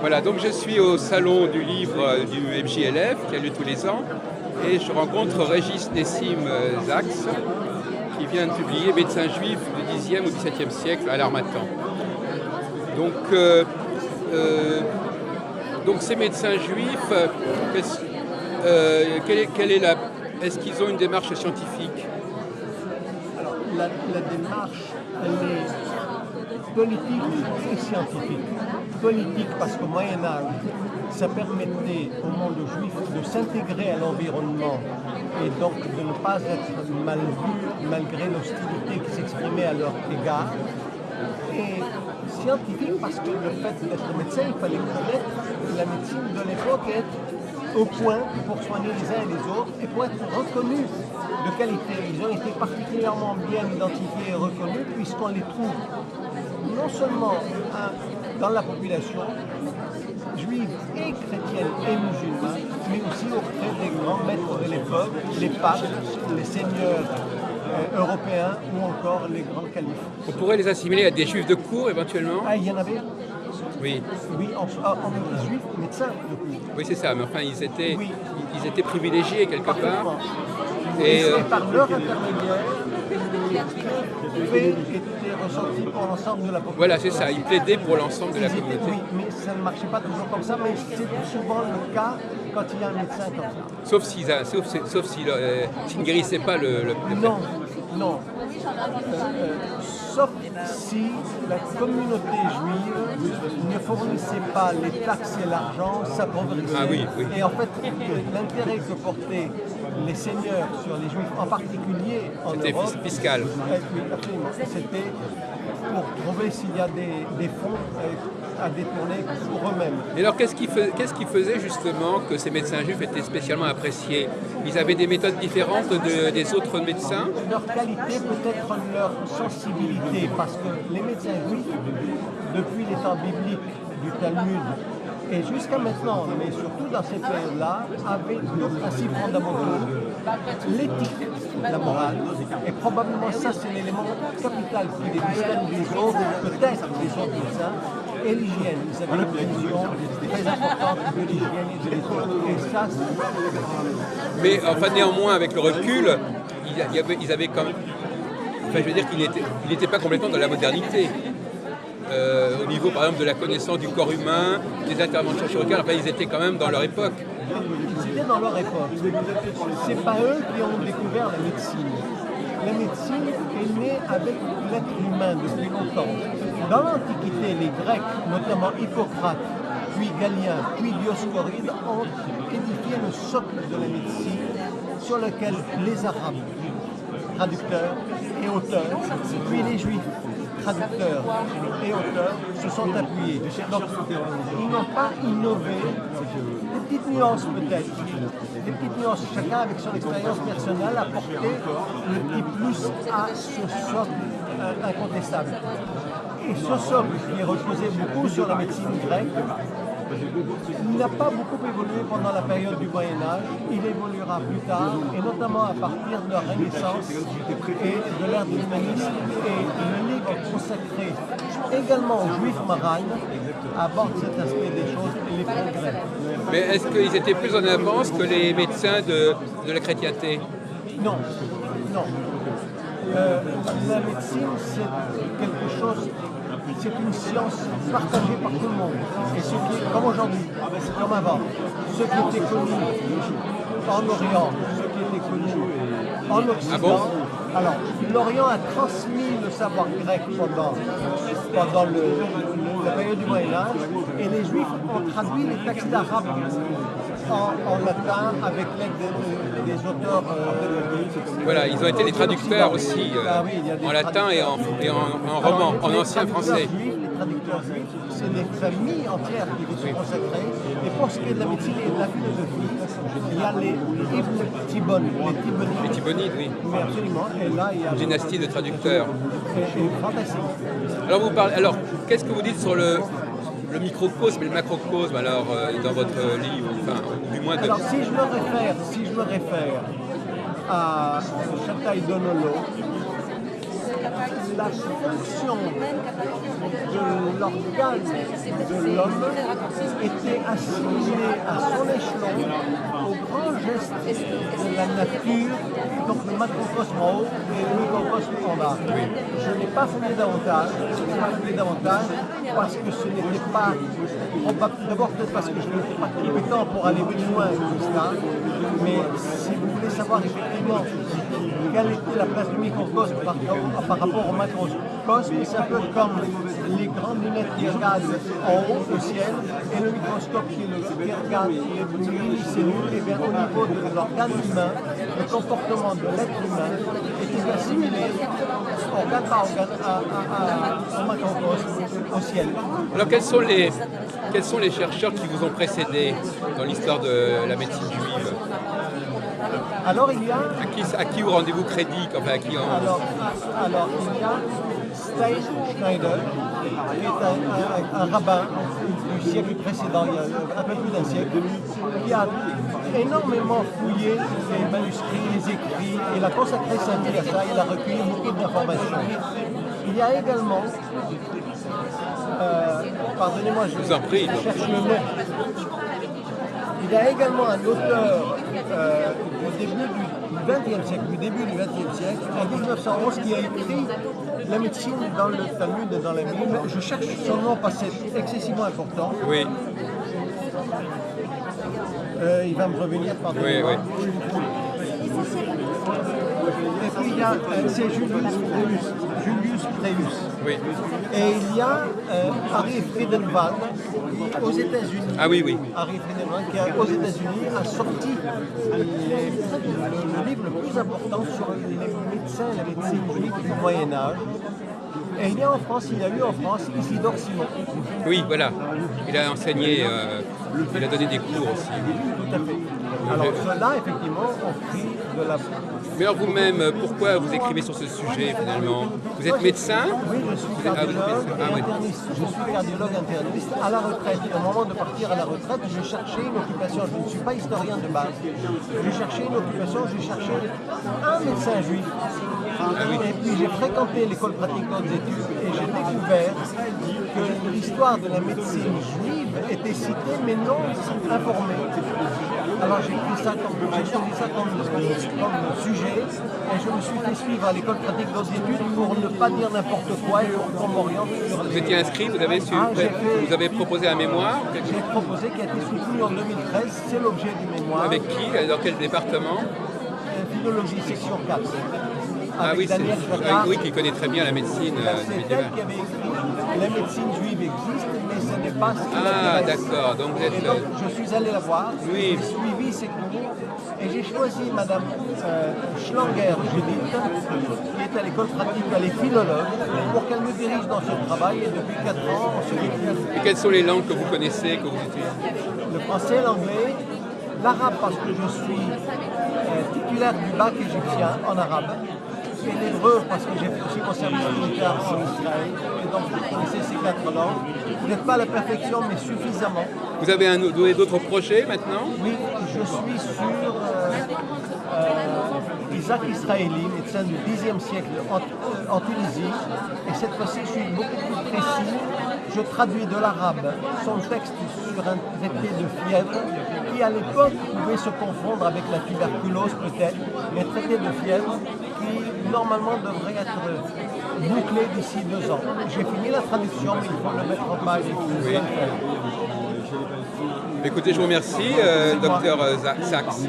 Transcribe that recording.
Voilà, donc je suis au salon du livre du MJLF qui a lieu tous les ans et je rencontre Régis Nessim Sachs qui vient de publier Médecin juif du Xe au XVIIe siècle à l'Harmattan. Donc, ces médecins juifs, est-ce qu'ils ont une démarche scientifique? Alors, la démarche, elle est politique et scientifique. Politique parce qu'au Moyen-Âge, ça permettait au monde juif de s'intégrer à l'environnement et donc de ne pas être mal vu malgré l'hostilité qui s'exprimait à leur égard. Et scientifique parce que le fait d'être médecin, il fallait connaître la médecine de l'époque et être au point pour soigner les uns et les autres et pour être reconnus de qualité. Ils ont été particulièrement bien identifiés et reconnus puisqu'on les trouve non seulement dans la population juive et chrétienne et musulmane, mais aussi auprès des grands maîtres de l'époque, les papes, les seigneurs européens ou encore les grands califes. On pourrait les assimiler à des juifs de cour éventuellement? Ah, il y en avait? Oui. Oui, en juifs, médecins de cour. Oui, c'est ça, mais enfin, ils étaient privilégiés quelque part. Et c'est par leur intermédiaire que le fait était ressenti pour l'ensemble de la population. Voilà, c'est ça, ils plaidaient pour l'ensemble de la communauté. Oui, mais ça ne marchait pas toujours comme ça, mais c'est souvent le cas quand il y a un médecin comme ça. Sauf s'ils ne guérissaient pas le Non. Sauf si la communauté juive ne fournissait pas les taxes et l'argent, s'appauvrissait. Ah oui. Et en fait, l'intérêt que portaient les seigneurs sur les juifs, en particulier en Europe, c'était fiscal. Oui, absolument. C'était pour trouver s'il y a des fonds à détourner pour eux-mêmes. Et alors, qu'est-ce qui faisait justement que ces médecins juifs étaient spécialement appréciés? Ils avaient des méthodes différentes des autres médecins? Leur qualité, peut-être leur sensibilité, parce que les médecins juifs, depuis les temps bibliques du Talmud et jusqu'à maintenant, mais surtout dans cette période-là, avaient deux principes fondamentaux. L'éthique, la morale, et probablement ça c'est l'élément capital qui les distingue des autres, peut-être des autres médecins, et l'hygiène. Ils avaient une vision très importante de l'hygiène et de l'éthique. Et ça, mais enfin, néanmoins, avec le recul, ils avaient quand même... Enfin, je veux dire qu'il n'était pas complètement dans la modernité. Au niveau, par exemple, de la connaissance du corps humain, des interventions chirurgicales, enfin, ils étaient quand même dans leur époque. Ils étaient dans leur époque. C'est pas eux qui ont découvert la médecine. La médecine est née avec l'être humain depuis longtemps. Dans l'Antiquité, les Grecs, notamment Hippocrate, puis Galien, puis Dioscoride, ont édifié le socle de la médecine sur lequel les Arabes, traducteurs et auteurs, puis les Juifs, traducteurs et auteurs, se sont appuyés. Donc, ils n'ont pas innové, des petites nuances peut-être, des petites nuances, chacun avec son expérience personnelle a porté le petit plus à ce socle incontestable. Et ce socle qui est reposé beaucoup sur la médecine grecque, il n'a pas beaucoup évolué pendant la période du Moyen-Âge, il évoluera plus tard, et notamment à partir de la Renaissance et de l'ère de l'humanisme. Et le livre consacré également aux Juifs maragnes aborde cet aspect des choses et les progrès. Mais est-ce qu'ils étaient plus en avance que les médecins de la chrétienté? Non. La médecine, c'est quelque chose... C'est une science partagée par tout le monde. Et ce qui est, comme aujourd'hui, comme avant, ce qui était connu en Orient, ce qui était connu en Occident. Ah bon? Alors, l'Orient a transmis le savoir grec pendant la période du Moyen-Âge, et les Juifs ont traduit les textes arabes en latin avec l'aide des auteurs. Voilà, ils ont été les traducteurs aussi en latin et en roman, en ancien français. Les traducteurs juifs, c'est des familles entières qui vous sont consacrées. Et pour ce qui est de la médecine et de la philosophie, il y a les Tibonides. Les Tibonides, oui. Mais absolument. Et là, il y a Dynastie de traducteurs. c'est fantastique. Alors, qu'est-ce que vous dites sur le microcosme et le macrocosme alors dans votre livre, enfin, du moins de... Alors, si je me réfère à Chataï Donolo, la fonction de l'organe de l'homme était assimilée à son échelon au grand geste de la nature, donc le macrocosme en haut et le microcosme en bas. Je n'ai pas fouillé davantage, parce que ce n'était pas, d'abord peut-être parce que je n'étais pas compétent pour aller plus loin que cela, mais si vous voulez savoir effectivement quelle était la place du microcosme par rapport au macrocosme, c'est un peu comme les grandes lunettes qui regardent en haut au ciel et le microscope qui regarde les mini-cellules. Et bien au niveau de l'organe humain, le comportement de l'être humain est assimilé organe par organe au macrocosme, au ciel. Alors quels sont les chercheurs qui vous ont précédé dans l'histoire de la médecine juive? Alors il y a... À qui vous rendez-vous crédit? Enfin, à qui alors il y a Stein Schneider, qui est un rabbin du siècle précédent, il y a un peu plus d'un siècle, qui a énormément fouillé les manuscrits, les écrits, et il a consacré sa vie à ça, il a recueilli beaucoup d'informations. Il y a également, pardonnez-moi, je cherche le nom. Il y a également un auteur au début du XXe siècle, en 1911, qui a écrit la médecine dans le Talmud et dans la Bible. Je cherche son nom parce que c'est excessivement important. Oui. Il va me revenir, pardonnez-moi. Oui. Et puis il y a, c'est Julius Preus. Oui. Et il y a Harry Friedenwald aux États-Unis. Ah oui. Harry Friedenwald qui aux États-Unis a sorti le livre le plus important sur les médecins et la médecine juive du Moyen-Âge. Et il y a eu en France Isidore Simon. Oui, voilà. Il a enseigné, il a donné des cours aussi. Tout à fait. Alors ceux-là, effectivement, ont pris de la... Mais alors vous-même, pourquoi vous écrivez sur ce sujet finalement? Vous êtes médecin? Oui, je suis cardiologue et interniste. Je suis cardiologue interniste à la retraite. Et au moment de partir à la retraite, j'ai cherché une occupation. Je ne suis pas historien de base. J'ai cherché une occupation, j'ai cherché un médecin juif. Et puis j'ai fréquenté l'école pratique d'autres études et j'ai découvert que l'histoire de la médecine juive était citée mais non informée. Alors j'ai choisi ça comme sujet et je me suis fait suivre à l'école pratique d'autres études pour ne pas dire n'importe quoi et pour qu'on m'oriente sur... Vous étiez inscrit, vous avez proposé un mémoire? J'ai proposé qui a été soutenu en 2013, c'est l'objet du mémoire. Avec qui? Dans quel département? Philologie, section 4. Ah oui, oui, qui connaît très bien la médecine médiévale. C'est elle qui avait écrit la médecine juive existe, mais ce n'est pas ce qui Ah d'accord, donc vous êtes... Et donc je suis allé la voir, oui. j'ai suivi ses cours et j'ai choisi Madame Schlanger Judith, qui est à l'école pratique, elle est philologue, pour qu'elle me dirige dans ce travail et depuis 4 ans, on se découvre. Et quelles sont les langues que vous connaissez, que vous utilisez? Le français, l'anglais, l'arabe parce que je suis titulaire du bac égyptien en arabe. Et l'hébreu parce que j'ai fait aussi mon service militaire en Israël. Et donc je connaissais ces 4 langues. Peut-être pas à la perfection, mais suffisamment. Vous avez d'autres projets maintenant? Oui, je suis sur Isaac Israéli, médecin du Xe siècle en Tunisie. Et cette fois-ci, je suis beaucoup plus précis. Je traduis de l'arabe son texte sur un traité de fièvre qui, à l'époque, pouvait se confondre avec la tuberculose peut-être, mais traité de fièvre qui, normalement, devrait être bouclé d'ici 2 ans. J'ai fini la traduction, mais il faut le mettre en page. Oui. Écoutez, je vous remercie, docteur Sachs.